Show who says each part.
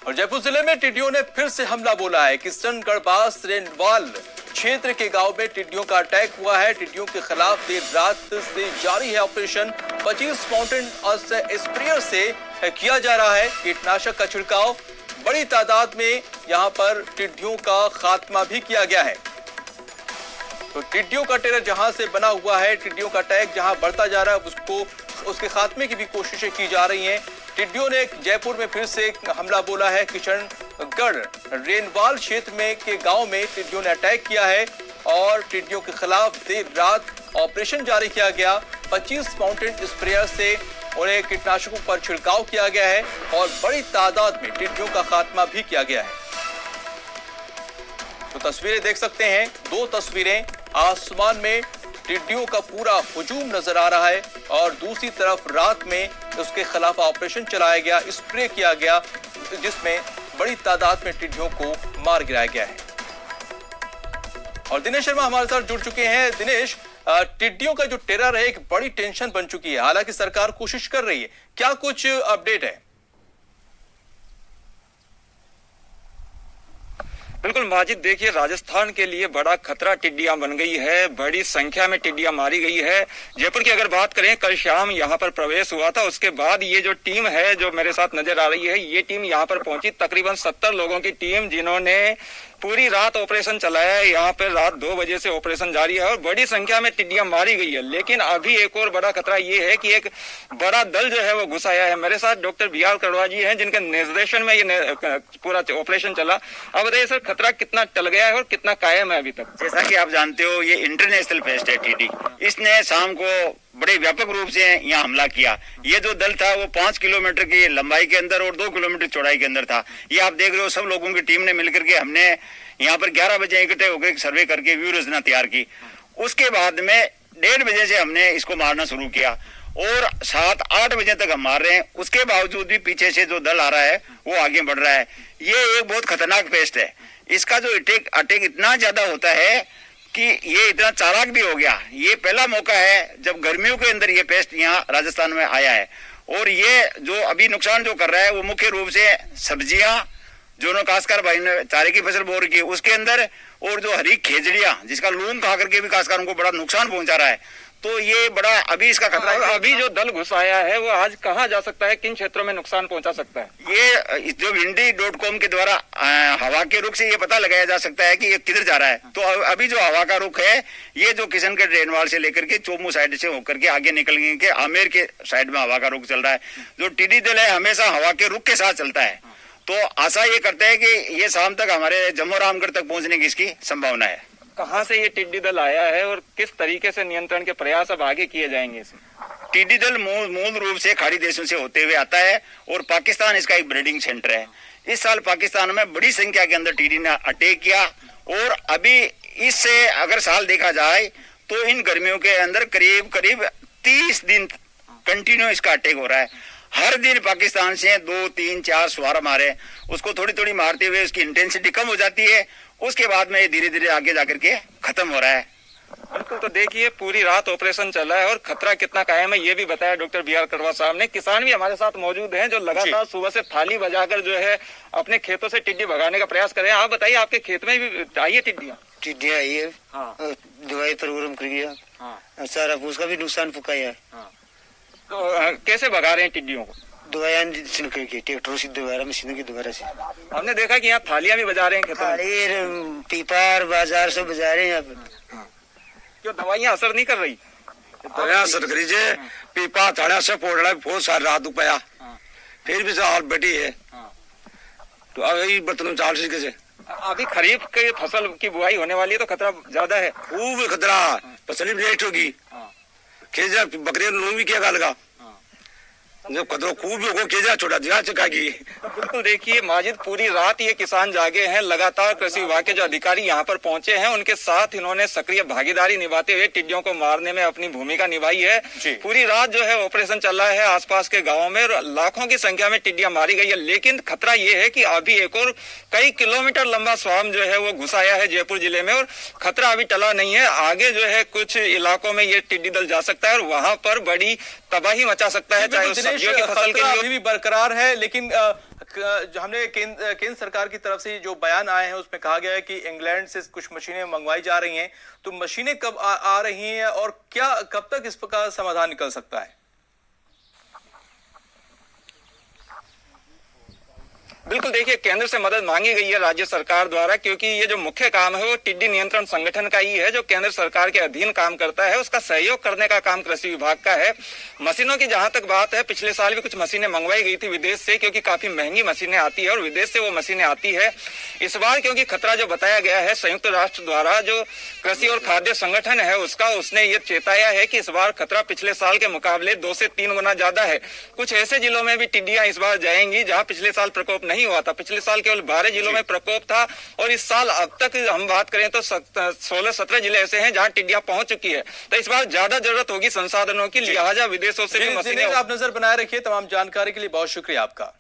Speaker 1: और जयपुर जिले में टिड्डियों ने फिर से हमला बोला है। किशनगढ़ बास रेनवाल क्षेत्र के गांव में टिड्डियों का अटैक हुआ है। टिड्डियों के खिलाफ देर रात से जारी है ऑपरेशन। 25 माउंटेन स्प्रेयर से किया जा रहा है कीटनाशक का छिड़काव। बड़ी तादाद में यहां पर टिड्डियों का खात्मा भी किया गया है। तो टिड्डियों का टेरर जहां से बना हुआ है, टिड्डियों का अटैक जहां बढ़ता जा रहा है, उसके खात्मे की भी कोशिशें की जा रही हैं। टिड्डियों ने जयपुर में फिर से हमला बोला है। किशनगढ़ रेनवाल क्षेत्र में के गांव में टिड्डियों ने अटैक किया है और टिड्डियों के खिलाफ देर रात ऑपरेशन जारी किया गया। 25 माउंटेन स्प्रेयर से उन्हें कीटनाशकों पर छिड़काव किया गया है और बड़ी तादाद में टिड्डियों का खात्मा भी किया गया है। तो तस्वीरें देख सकते हैं, 2 तस्वीरें, आसमान में टिड्डियों का पूरा हुजूम नजर आ रहा है और दूसरी तरफ रात में उसके खिलाफ ऑपरेशन चलाया गया, स्प्रे किया गया, जिसमें बड़ी तादाद में टिड्डियों को मार गिराया गया है। और दिनेश शर्मा हमारे साथ जुड़ चुके हैं। दिनेश, टिड्डियों का जो टेरर है एक बड़ी टेंशन बन चुकी है। हालांकि सरकार कोशिश कर रही है, क्या कुछ अपडेट है?
Speaker 2: बिल्कुल माजिद, देखिए राजस्थान के लिए बड़ा खतरा टिड्डियां बन गई है। बड़ी संख्या में टिड्डियां मारी गई है। जयपुर की अगर बात करें, कल शाम यहां पर प्रवेश हुआ था। उसके बाद ये जो टीम है जो मेरे साथ नजर आ रही है, ये टीम यहां पर पहुंची। तकरीबन 70 लोगों की टीम, जिन्होंने पूरी रात ऑपरेशन चलाया है। यहाँ पे रात 2 बजे से ऑपरेशन जारी है और बड़ी संख्या में टिड्डियां मारी गई है। लेकिन अभी एक और बड़ा खतरा ये है कि एक बड़ा दल जो है वो घुस आया है। मेरे साथ डॉक्टर बीआर कड़वा जी हैं, जिनके निर्देशन में ये पूरा ऑपरेशन चला। अब बताइए सर, खतरा कितना टल गया है और कितना कायम है अभी तक?
Speaker 3: जैसा कि आप जानते हो, ये इंटरनेशनल पेस्ट है टिड्डी। इसने शाम को बड़े व्यापक रूप से यहाँ हमला किया। ये जो दल था वो 5 किलोमीटर की लंबाई के अंदर और 2 किलोमीटर चौड़ाई के अंदर था। ये आप देख रहे हो, सब लोगों की टीम ने मिलकर के हमने यहाँ पर 11 बजे इकट्ठे होकर सर्वे करके व्यू रचना तैयार की। उसके बाद में 1:30 बजे से हमने इसको मारना शुरू किया और 7-8 बजे तक हम मार रहे हैं। उसके बावजूद भी पीछे से जो दल आ रहा है वो आगे बढ़ रहा है। ये एक बहुत खतरनाक पेस्ट है। इसका जो अटैक इतना ज्यादा होता है कि ये इतना चालाक भी हो गया। ये पहला मौका है जब गर्मियों के अंदर ये पेस्ट यहाँ राजस्थान में आया है। और ये जो अभी नुकसान जो कर रहा है वो मुख्य रूप से सब्जियां, जो काश्तकार भाई ने चारे की फसल बो रखी है उसके अंदर, और जो हरी खेजड़ियां जिसका लूम खा करके भी काश्तकारों को बड़ा नुकसान पहुंचा रहा है। तो ये बड़ा अभी इसका खतरा है।
Speaker 2: अभी जो दल घुस आया है वो आज कहाँ जा सकता है, किन क्षेत्रों में नुकसान पहुंचा सकता है?
Speaker 3: ये जो windy.com के द्वारा हवा के रुख से ये पता लगाया जा सकता है कि ये किधर जा रहा है। तो अभी जो हवा का रुख है, ये जो किशनगढ़ रेनवाल से लेकर के चोमू साइड से होकर के आगे निकल गए के आमेर के साइड में हवा का रुख चल रहा है। जो टिड्डी दल है हमेशा हवा के रुख के साथ चलता है। तो आशा ये करते हैं कि ये शाम तक हमारे जम्मू रामगढ़ तक पहुंचने की इसकी संभावना है।
Speaker 2: कहां से ये टिड्डी दल आया है और किस तरीके से नियंत्रण के प्रयास अब आगे किए जाएंगे इसमें?
Speaker 3: टिड्डी दल मूल रूप से खाड़ी देशों से होते हुए आता है और पाकिस्तान इसका एक ब्रीडिंग सेंटर है। इस साल पाकिस्तान में बड़ी संख्या के अंदर टिड्डी ने अटैक किया और अभी इससे अगर साल देखा जाए तो इन गर्मियों के अंदर करीब 30 दिन कंटिन्यू इसका अटैक हो रहा है। हर दिन पाकिस्तान से 2, 3, 4 स्वार मारे, उसको थोड़ी थोड़ी मारते हुए उसकी इंटेंसिटी कम हो जाती है। उसके बाद में ये धीरे धीरे आगे जाकर के खत्म हो रहा है।
Speaker 2: बिल्कुल, तो देखिए पूरी रात ऑपरेशन चला है और खतरा कितना कायम है ये भी बताया डॉक्टर बीआर कड़वा साहब ने। किसान भी हमारे साथ मौजूद हैं जो लगातार सुबह से थाली बजाकर जो है अपने खेतों से टिड्डी भगाने का प्रयास कर रहे हैं। आप बताइए, आपके खेत में भी आई है टिड्डियाँ?
Speaker 4: टिड्डियाँ आई है।
Speaker 2: हाँ।
Speaker 4: दवाई प्रोग्राम कर गया।
Speaker 2: हाँ।
Speaker 4: सारा उसका भी नुकसान पुकाया है।
Speaker 2: हाँ। तो कैसे भगा रहे हैं टिड्डियों को?
Speaker 4: दवाइयाँ ट्रैक्टरों से दोबारा मशीनों की दोबारा से।
Speaker 2: हमने देखा कि यहाँ थालियां भी बजा रहे हैं खेतों में।
Speaker 4: पीपार बाजार सब बजा रहे हैं यहाँ पे।
Speaker 2: क्यों दवाइयाँ असर नहीं कर रही?
Speaker 5: दवाइयाँ असर करी जे पीपा थाड़ा से पोड़ रहा है, बहुत सारी रात उपाया फिर भी हाल बैठी है। तो अब यही बर्तनों चाल से
Speaker 2: अभी खरीफ की फसल की बुआई होने वाली है तो खतरा ज्यादा है।
Speaker 5: खूब खतरा, फसल भी लेट होगी। खेत बकरियां लोग भी क्या गालगा जब कदरों खूब होगा केजा छोटा दिया चकागी।
Speaker 2: तो बिल्कुल देखिए माजिद, पूरी रात ये किसान जागे हैं। लगातार कृषि विभाग के जो अधिकारी यहाँ पर पहुंचे हैं, उनके साथ इन्होंने सक्रिय भागीदारी निभाते हुए टिड्डियों को मारने में अपनी भूमिका निभाई है। पूरी रात जो है ऑपरेशन चल रहा है आसपास के गाँव में, लाखों की संख्या में टिड्डियां मारी गई है। लेकिन खतरा ये है कि अभी एक और कई किलोमीटर लंबा स्वाम जो है वो घुस आया है जयपुर जिले में और खतरा अभी टला नहीं है। आगे जो है कुछ इलाकों में ये टिड्डी दल जा सकता है और वहां पर बड़ी तबाही मचा सकता है, चाहे सब्जियों की फसल के
Speaker 1: खतरा
Speaker 2: लिए
Speaker 1: अभी भी बरकरार है, लेकिन हमने केंद्र सरकार की तरफ से जो बयान आए हैं उसमें कहा गया है कि इंग्लैंड से कुछ मशीनें मंगवाई जा रही हैं। तो मशीनें कब आ रही हैं और क्या कब तक इसका समाधान निकल सकता है?
Speaker 2: बिल्कुल, देखिए केंद्र से मदद मांगी गई है राज्य सरकार द्वारा, क्योंकि ये जो मुख्य काम है वो टिड्डी नियंत्रण संगठन का ही है जो केंद्र सरकार के अधीन काम करता है। उसका सहयोग करने का काम कृषि विभाग का है। मशीनों की जहां तक बात है, पिछले साल भी कुछ मशीनें मंगवाई गई थी विदेश से, क्योंकि काफी महंगी मशीनें आती है और विदेश से वो मशीनें आती है। इस बार क्योंकि खतरा जो बताया गया है संयुक्त राष्ट्र द्वारा, जो कृषि और खाद्य संगठन है उसने ये चेताया है कि इस बार खतरा पिछले साल के मुकाबले 2 से 3 गुना ज्यादा है। कुछ ऐसे जिलों में भी टिड्डियां इस बार जाएंगी जहां पिछले साल प्रकोप नहीं हुआ था। पिछले साल केवल 12 जिलों में प्रकोप था और इस साल अब तक हम बात करें तो 16-17 जिले ऐसे हैं जहां टिड्डियां पहुंच चुकी है। तो इस बार ज्यादा जरूरत होगी संसाधनों की, लिहाजा विदेशों से भी मशीनें।
Speaker 1: आप नजर बनाए रखिए। तमाम जानकारी के लिए बहुत शुक्रिया आपका।